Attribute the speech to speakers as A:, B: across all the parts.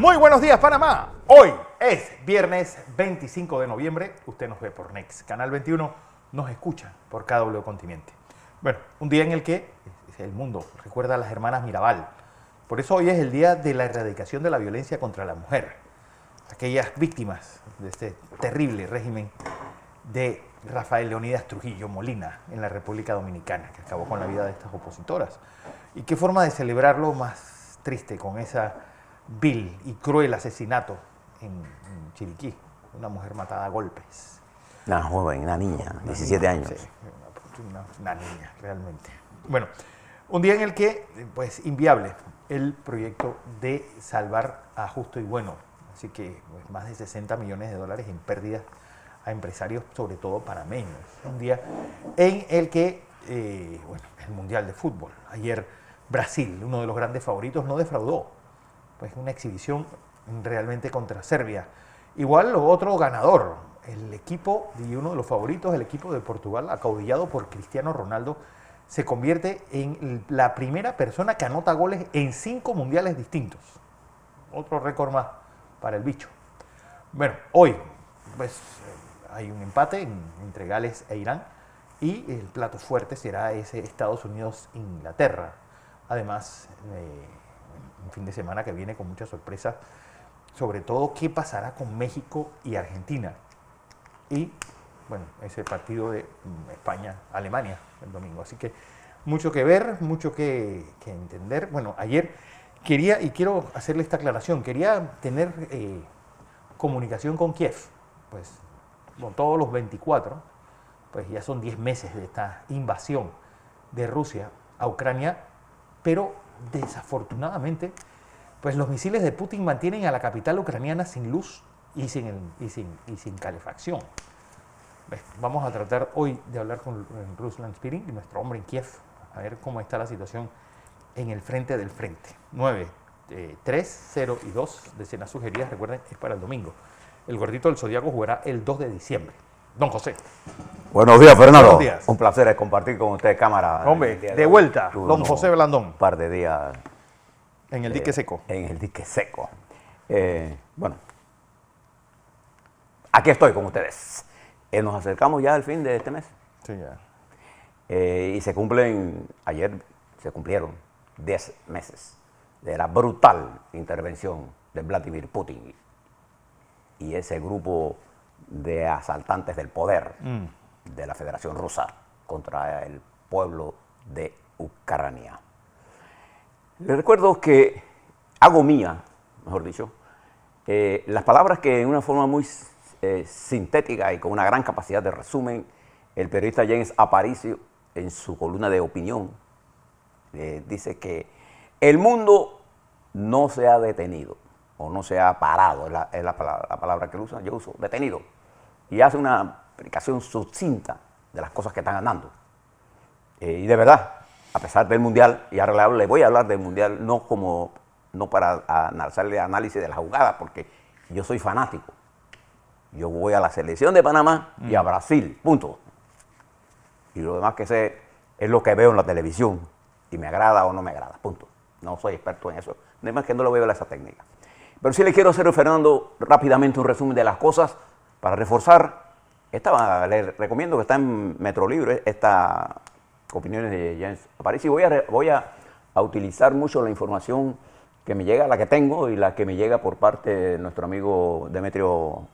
A: Muy buenos días, Panamá. Hoy es viernes 25 de noviembre. Usted nos ve por Next. Canal 21 nos escucha por KW Continente. Bueno, un día en el que el mundo recuerda a las hermanas Mirabal. Por eso hoy es el día de la erradicación de la violencia contra la mujer. Aquellas víctimas de este terrible régimen de Rafael Leónidas Trujillo Molina en la República Dominicana, que acabó con la vida de estas opositoras. Y qué forma de celebrarlo más triste con esa vil y cruel asesinato en Chiriquí, una mujer matada a golpes.
B: Una joven, una niña, 17 años.
A: Sí, una niña, realmente. Bueno, un día en el que, pues, inviable el proyecto de salvar a Justo y Bueno. Así que pues, más de 60 millones de dólares en pérdidas a empresarios, sobre todo panameños. Un día en el que, bueno, el Mundial de Fútbol. Ayer Brasil, uno de los grandes favoritos, no defraudó. Pues una exhibición realmente contra Serbia. Igual otro ganador, el equipo y uno de los favoritos, el equipo de Portugal, acaudillado por Cristiano Ronaldo, se convierte en la primera persona que anota goles en 5 mundiales distintos. Otro récord más para el bicho. Bueno, hoy pues hay un empate entre Gales e Irán y el plato fuerte será ese Estados Unidos-Inglaterra. Además, un fin de semana que viene con muchas sorpresas, sobre todo qué pasará con México y Argentina. Y, bueno, ese partido de España-Alemania el domingo. Así que mucho que ver, mucho que entender. Bueno, ayer quería, y quiero hacerle esta aclaración, quería tener comunicación con Kiev. Pues, con todos los 24, pues ya son 10 meses de esta invasión de Rusia a Ucrania, pero desafortunadamente, pues los misiles de Putin mantienen a la capital ucraniana sin luz y sin calefacción. Vamos a tratar hoy de hablar con Ruslan Spiring, nuestro hombre en Kiev, a ver cómo está la situación en el frente del frente. 9, 3, 0 y 2 de escenas sugeridas, recuerden, es para el domingo. El gordito del Zodíaco jugará el 2 de diciembre. Don José.
B: Buenos días, Fernando.
A: Buenos días.
B: Un placer compartir con usted cámara.
A: Hombre, de vuelta, don José Blandón.
B: Un par de días.
A: En el dique seco.
B: En el dique seco. Bueno, aquí estoy con ustedes. Nos acercamos ya al fin de este mes.
A: Sí, ya.
B: Y ayer se cumplieron 10 meses de la brutal intervención de Vladimir Putin y ese grupo de asaltantes del poder de la Federación Rusa contra el pueblo de Ucrania. Les recuerdo que hago mía, mejor dicho, las palabras que en una forma muy sintética y con una gran capacidad de resumen, el periodista James Aparicio en su columna de opinión dice que el mundo no se ha detenido o no se ha parado, es la palabra que él usa, yo uso, detenido, y hace una explicación sucinta de las cosas que están andando. Y de verdad, a pesar del Mundial, y ahora le voy a hablar del Mundial no para hacerle análisis de la jugada, porque yo soy fanático. Yo voy a la selección de Panamá y a Brasil, punto. Y lo demás que sé es lo que veo en la televisión, y me agrada o no me agrada, punto. No soy experto en eso, además que no lo veo esa técnica. Pero sí le quiero hacer, Fernando, rápidamente un resumen de las cosas para reforzar. Le recomiendo que está en Metro Libre, estas opiniones de James Aparicio. Voy a utilizar mucho la información que me llega, la que tengo y la que me llega por parte de nuestro amigo Demetrio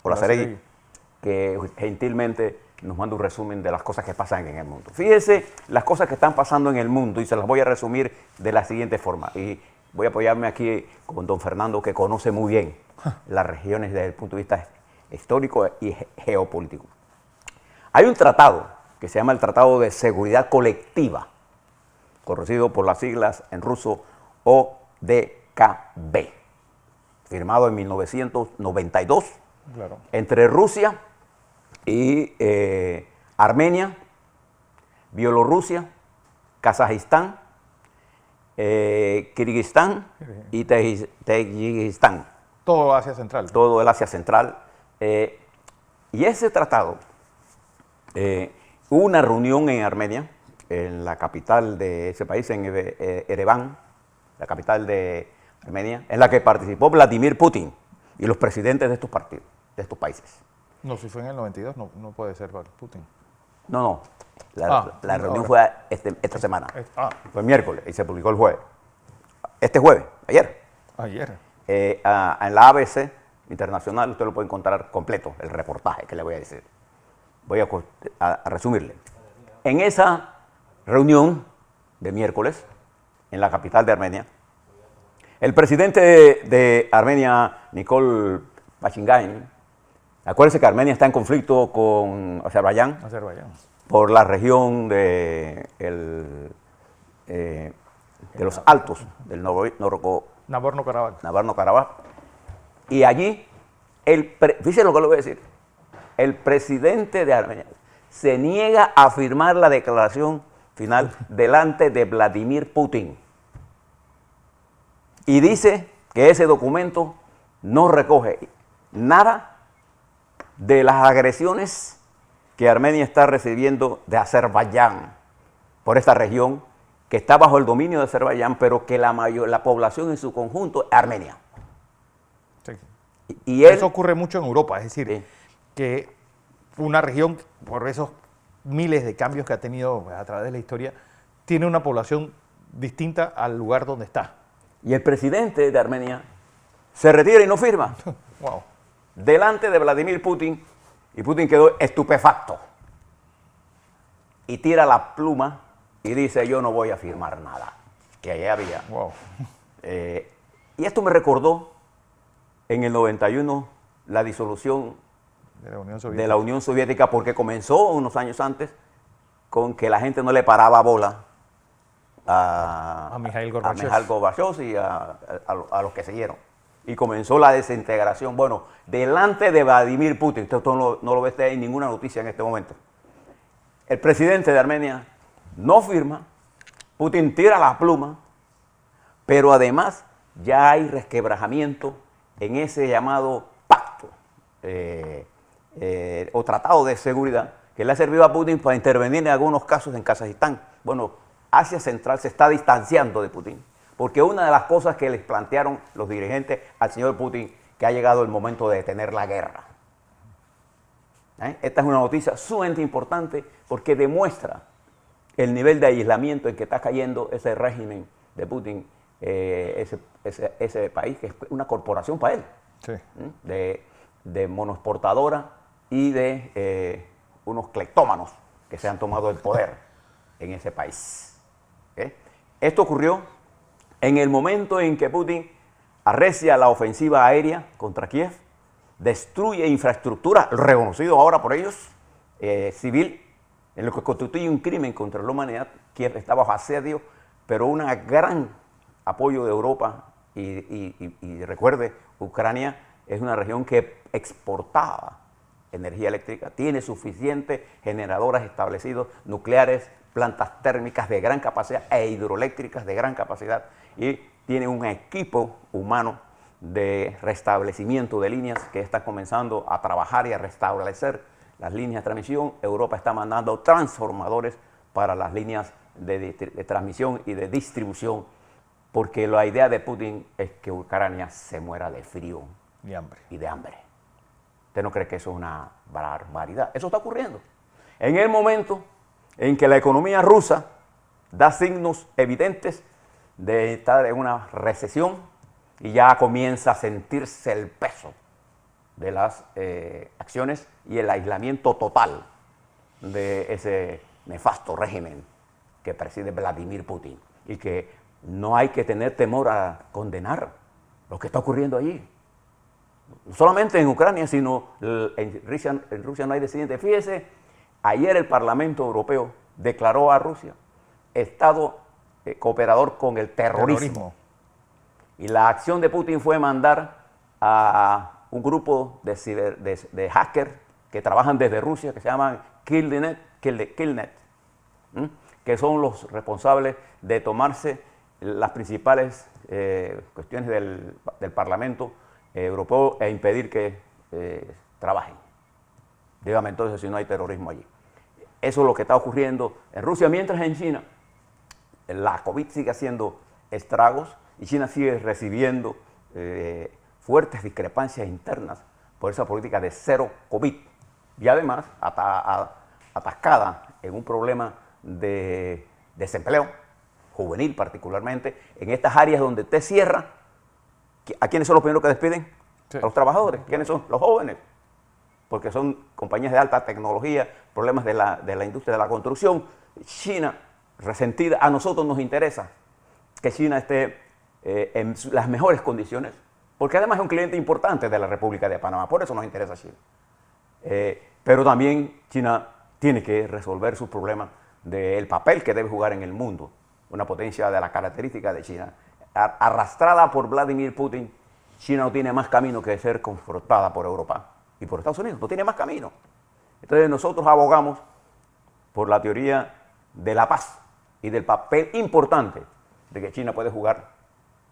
B: Olazaregui, que gentilmente nos manda un resumen de las cosas que pasan en el mundo. Fíjese las cosas que están pasando en el mundo y se las voy a resumir de la siguiente forma. Y voy a apoyarme aquí con don Fernando, que conoce muy bien las regiones desde el punto de vista histórico y geopolítico. Hay un tratado que se llama el Tratado de Seguridad Colectiva, conocido por las siglas en ruso ODKB, firmado en 1992 entre Rusia y Armenia, Bielorrusia, Kazajistán, Kirguistán y Tayikistán.
A: Todo Asia Central.
B: Todo el Asia Central. Y ese tratado, hubo una reunión en Armenia, en la capital de ese país, en Ereván, la capital de Armenia, en la que participó Vladimir Putin y los presidentes de estos partidos, de estos países.
A: No, si fue en el 92, no puede ser para Putin.
B: No, la reunión
A: ahora.
B: fue esta semana.
A: Ah,
B: Fue miércoles y se publicó el jueves. Este jueves, ayer.
A: ayer.
B: En la ABC Internacional usted lo puede encontrar completo, el reportaje que le voy a decir. Voy a resumirle. En esa reunión de miércoles, en la capital de Armenia, el presidente de Armenia, Nikol Pashinyan, acuérdense que Armenia está en conflicto con Azerbaiyán por la región de los altos del Nagorno-Karabaj. Y allí, fíjense lo que le voy a decir, el presidente de Armenia se niega a firmar la declaración final delante de Vladimir Putin. Y dice que ese documento no recoge nada de las agresiones que Armenia está recibiendo de Azerbaiyán por esta región que está bajo el dominio de Azerbaiyán, pero que la población en su conjunto es armenia.
A: Sí.
B: Y él,
A: eso ocurre mucho en Europa, es decir,
B: sí,
A: que una región, por esos miles de cambios que ha tenido a través de la historia, tiene una población distinta al lugar donde está.
B: y el presidente de Armenia se retira y no firma
A: Wow.
B: delante de Vladimir Putin, y Putin quedó estupefacto y tira la pluma y dice: yo no voy a firmar nada, que allá había.
A: Wow.
B: Y esto me recordó en el 91 la disolución
A: De la Unión Soviética.
B: de la Unión Soviética, porque comenzó unos años antes con que la gente no le paraba bola a
A: Mikhail Gorbachev.
B: Mikhail Gorbachev y a los que siguieron. Y comenzó la desintegración. Bueno, delante de Vladimir Putin, usted no lo ve en ninguna noticia en este momento. El presidente de Armenia no firma, Putin tira la pluma, pero además ya hay resquebrajamiento en ese llamado pacto o tratado de seguridad que le ha servido a Putin para intervenir en algunos casos en Kazajistán. Bueno, Asia Central se está distanciando de Putin, porque una de las cosas que les plantearon los dirigentes al señor Putin, que ha llegado el momento de detener la guerra. Esta es una noticia sumamente importante porque demuestra el nivel de aislamiento en que está cayendo ese régimen de Putin, ese país que es una corporación para él,
A: Sí.
B: de monoexportadora y de unos cleptómanos que se han tomado el poder en ese país. Esto ocurrió en el momento en que Putin arrecia la ofensiva aérea contra Kiev, destruye infraestructura, reconocido ahora por ellos, civil, en lo que constituye un crimen contra la humanidad. Kiev está bajo asedio, pero un gran apoyo de Europa y recuerde, Ucrania es una región que exportaba energía eléctrica, tiene suficientes generadoras establecidos, nucleares, plantas térmicas de gran capacidad e hidroeléctricas de gran capacidad, y tiene un equipo humano de restablecimiento de líneas que está comenzando a trabajar y a restablecer las líneas de transmisión. Europa está mandando transformadores para las líneas de transmisión y de distribución, porque la idea de Putin es que Ucrania se muera de frío
A: Y hambre.
B: y de hambre. ¿Usted no cree que eso es una barbaridad? Eso está ocurriendo. En el momento en que la economía rusa da signos evidentes de estar en una recesión y ya comienza a sentirse el peso de las acciones y el aislamiento total de ese nefasto régimen que preside Vladimir Putin, y que no hay que tener temor a condenar lo que está ocurriendo allí. No solamente en Ucrania, sino en Rusia no hay disidentes. Fíjese, ayer el Parlamento Europeo declaró a Rusia Estado cooperador con el terrorismo. Y la acción de Putin fue mandar a un grupo de hackers que trabajan desde Rusia, que se llaman Killnet, que son los responsables de tomarse las principales cuestiones del Parlamento Europeo e impedir que trabajen. Dígame entonces si no hay terrorismo allí. Eso es lo que está ocurriendo en Rusia, mientras en China la COVID sigue haciendo estragos y China sigue recibiendo fuertes discrepancias internas por esa política de cero COVID y además atascada en un problema de desempleo juvenil particularmente, en estas áreas donde usted cierra. ¿A quiénes son los primeros que despiden?
A: Sí.
B: A los trabajadores. ¿Quiénes son? Los jóvenes. Porque son compañías de alta tecnología, problemas de la industria de la construcción. China, resentida, a nosotros nos interesa que China esté en las mejores condiciones, porque además es un cliente importante de la República de Panamá, por eso nos interesa China. Pero también China tiene que resolver sus problemas del papel que debe jugar en el mundo, una potencia de las características de China. Arrastrada por Vladimir Putin, China no tiene más camino que ser confrontada por Europa y por Estados Unidos, no tiene más camino. Entonces nosotros abogamos por la teoría de la paz y del papel importante de que China puede jugar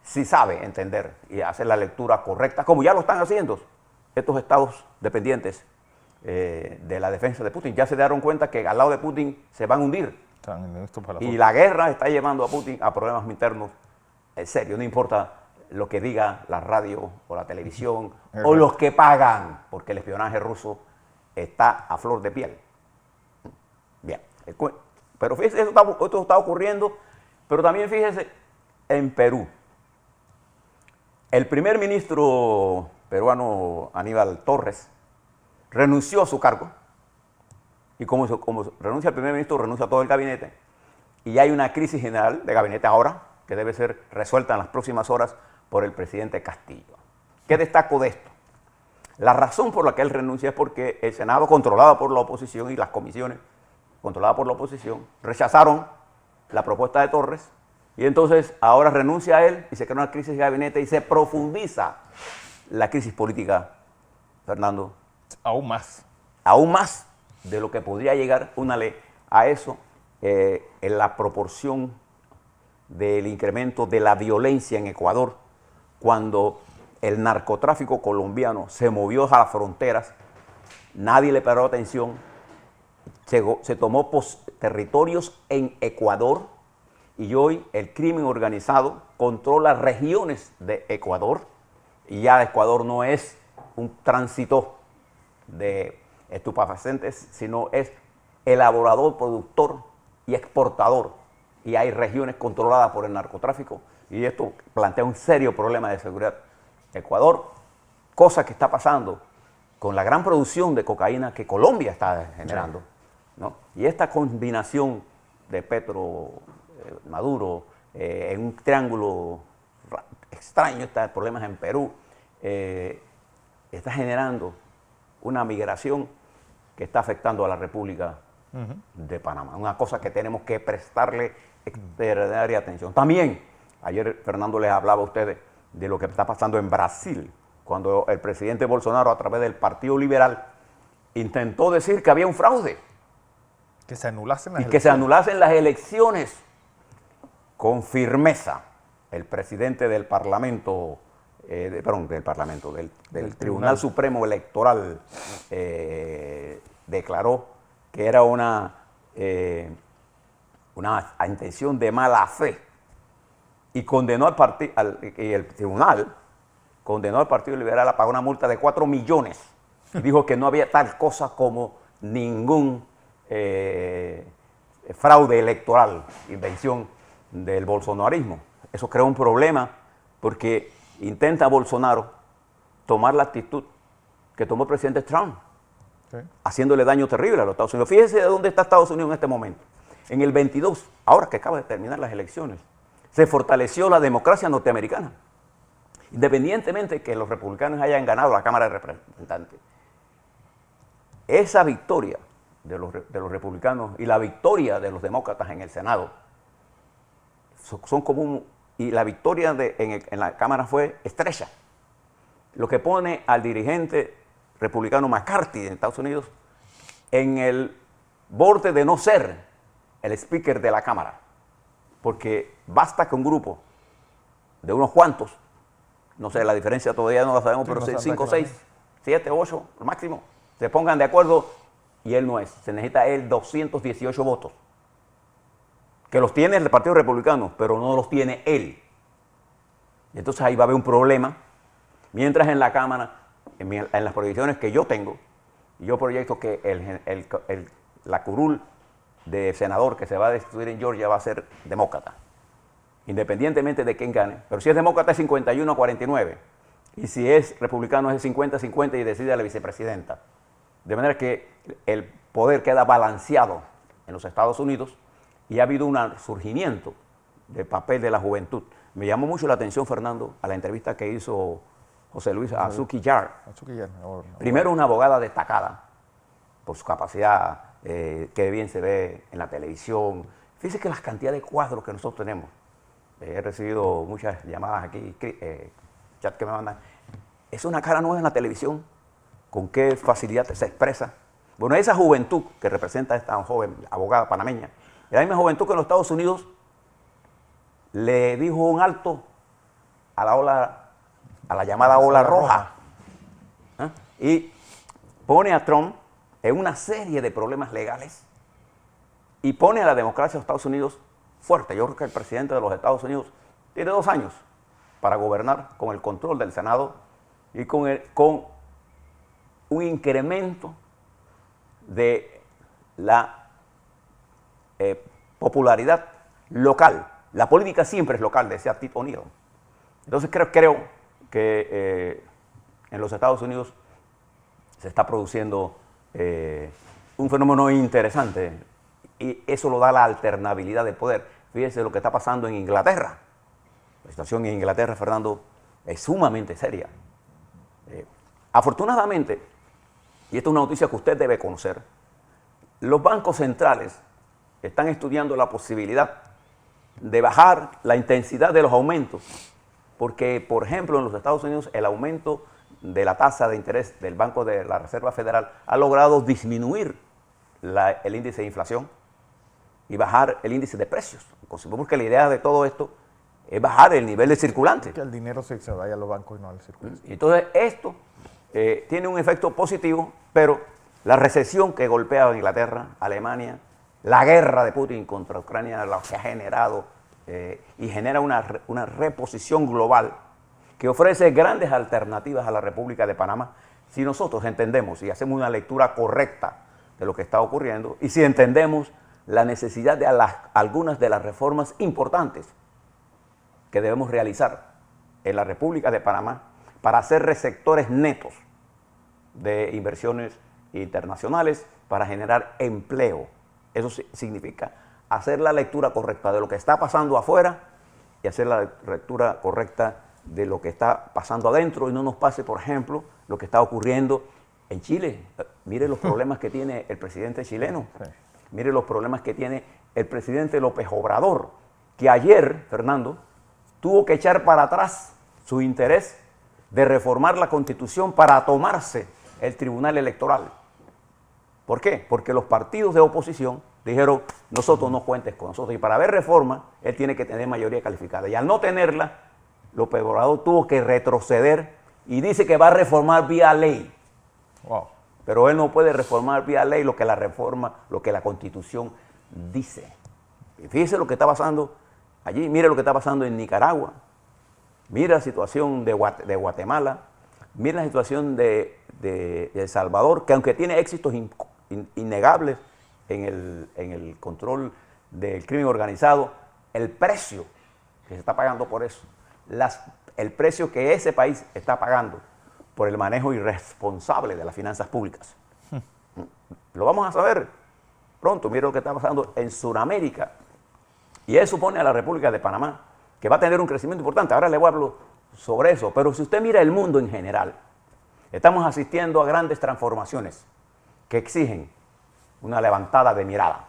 B: si sabe entender y hacer la lectura correcta, como ya lo están haciendo estos estados dependientes de la defensa de Putin. Ya se dieron cuenta que al lado de Putin se van a hundir. Y la guerra está llevando a Putin a problemas internos en serio, no importa lo que diga la radio o la televisión o los que pagan, porque el espionaje ruso está a flor de piel. Bien, pero fíjese, esto está ocurriendo, pero también fíjese en Perú. El primer ministro peruano Aníbal Torres renunció a su cargo y como renuncia el primer ministro, renuncia a todo el gabinete y hay una crisis general de gabinete ahora que debe ser resuelta en las próximas horas por el presidente Castillo. ¿Qué destaco de esto? La razón por la que él renuncia es porque el Senado, controlado por la oposición, y las comisiones controladas por la oposición, rechazaron la propuesta de Torres y entonces ahora renuncia a él y se crea una crisis de gabinete y se profundiza la crisis política, Fernando.
A: Aún más.
B: Aún más de lo que podría llegar una ley a eso en la proporción del incremento de la violencia en Ecuador, cuando el narcotráfico colombiano se movió a las fronteras, nadie le paró atención, se tomó territorios en Ecuador y hoy el crimen organizado controla regiones de Ecuador y ya Ecuador no es un tránsito de estupefacientes, sino es elaborador, productor y exportador. Y hay regiones controladas por el narcotráfico y esto plantea un serio problema de seguridad. Ecuador, cosa que está pasando con la gran producción de cocaína que Colombia está generando, ¿no? Y esta combinación de Petro, Maduro, en un triángulo extraño, está problemas en Perú, está generando una migración que está afectando a la República de Panamá. Una cosa que tenemos que prestarle extraordinaria atención. También, ayer Fernando les hablaba a ustedes de lo que está pasando en Brasil, cuando el presidente Bolsonaro, a través del Partido Liberal, intentó decir que había un fraude.
A: Que se anulasen las
B: elecciones. Que se anulasen las elecciones. Con firmeza, el presidente del Parlamento, del Tribunal Supremo Electoral, declaró que era una intención de mala fe y condenó al partido, y el tribunal condenó al Partido Liberal a pagar una multa de 4 millones y dijo que no había tal cosa como ningún fraude electoral, invención del bolsonarismo. Eso crea un problema porque intenta Bolsonaro tomar la actitud que tomó el presidente Trump, haciéndole daño terrible a los Estados Unidos. Fíjense de dónde está Estados Unidos en este momento. En el 22, ahora que acaba de terminar las elecciones, se fortaleció la democracia norteamericana. Independientemente de que los republicanos hayan ganado la Cámara de Representantes, esa victoria de los republicanos y la victoria de los demócratas en el Senado son como y la victoria en la Cámara fue estrecha, lo que pone al dirigente republicano McCarthy de Estados Unidos en el borde de no ser el speaker de la Cámara, porque basta que un grupo de unos cuantos, no sé, la diferencia todavía no la sabemos, pero 5, 6, 7, 8, lo máximo, se pongan de acuerdo y él no es. Se necesita él 218 votos, que los tiene el Partido Republicano, pero no los tiene él. Y entonces ahí va a haber un problema. Mientras en la Cámara, en las proyecciones que yo tengo, yo proyecto que la curul de senador que se va a destituir en Georgia va a ser demócrata, independientemente de quién gane. Pero si es demócrata es 51-49, y si es republicano es 50-50 y decide a la vicepresidenta. De manera que el poder queda balanceado en los Estados Unidos y ha habido un surgimiento del papel de la juventud. Me llamó mucho la atención, Fernando, a la entrevista que hizo José Luis a Azuki Yar. Primero, una abogada destacada por su capacidad, que bien se ve en la televisión. Fíjese que las cantidades de cuadros que nosotros tenemos. He recibido muchas llamadas aquí, chat que me mandan. Es una cara nueva en la televisión. Con qué facilidad se expresa. Bueno, esa juventud que representa a esta joven abogada panameña, la misma juventud que en los Estados Unidos le dijo un alto a la llamada ola roja. Y pone a Trump en una serie de problemas legales y pone a la democracia de los Estados Unidos fuerte. Yo creo que el presidente de los Estados Unidos tiene 2 años para gobernar con el control del Senado y con un incremento de la popularidad local. La política siempre es local, decía Tito O'Neill. Entonces creo que en los Estados Unidos se está produciendo un fenómeno interesante y eso lo da la alternabilidad de poder. Fíjese lo que está pasando en Inglaterra. La situación en Inglaterra, Fernando, es sumamente seria. Afortunadamente, y esta es una noticia que usted debe conocer, los bancos centrales están estudiando la posibilidad de bajar la intensidad de los aumentos, porque, por ejemplo, en los Estados Unidos el aumento de la tasa de interés del Banco de la Reserva Federal ha logrado disminuir el índice de inflación y bajar el índice de precios. Porque la idea de todo esto es bajar el nivel de circulante.
A: Que el dinero se vaya a los bancos y no al circulante.
B: Entonces esto tiene un efecto positivo, pero la recesión que golpea a Inglaterra, Alemania, la guerra de Putin contra Ucrania, lo que ha generado y genera una reposición global que ofrece grandes alternativas a la República de Panamá si nosotros entendemos y hacemos una lectura correcta de lo que está ocurriendo y si entendemos la necesidad de algunas de las reformas importantes que debemos realizar en la República de Panamá para ser receptores netos de inversiones internacionales, para generar empleo. Eso significa hacer la lectura correcta de lo que está pasando afuera y hacer la lectura correcta de lo que está pasando adentro y no nos pase, por ejemplo, lo que está ocurriendo en Chile. Mire los problemas que tiene el presidente chileno. Mire los problemas que tiene el presidente López Obrador, que ayer, Fernando, tuvo que echar para atrás su interés de reformar la Constitución para tomarse el Tribunal Electoral. ¿Por qué? Porque los partidos de oposición dijeron, nosotros no cuentes con nosotros. Y para haber reforma, él tiene que tener mayoría calificada. Y al no tenerla, López Obrador tuvo que retroceder y dice que va a reformar vía ley.
A: Wow.
B: Pero él no puede reformar vía ley lo que la Constitución dice. Y fíjese lo que está pasando allí, mire lo que está pasando en Nicaragua, mire la situación de Guatemala, mire la situación de El Salvador, que aunque tiene éxitos innegables en el control del crimen organizado, el precio que se está pagando por eso, el precio que ese país está pagando por el manejo irresponsable de las finanzas públicas. Lo vamos a saber pronto. Mire lo que está pasando en Sudamérica. Y eso pone a la República de Panamá, que va a tener un crecimiento importante. Ahora le voy a hablar sobre eso. Pero si usted mira el mundo en general, estamos asistiendo a grandes transformaciones que exigen una levantada de mirada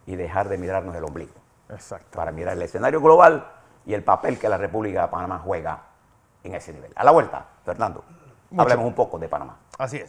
B: y dejar de mirarnos el ombligo.
A: Exacto.
B: Para mirar el escenario global y el papel que la República de Panamá juega en ese nivel. A la vuelta, Fernando, hablemos un poco de Panamá.
A: Así es.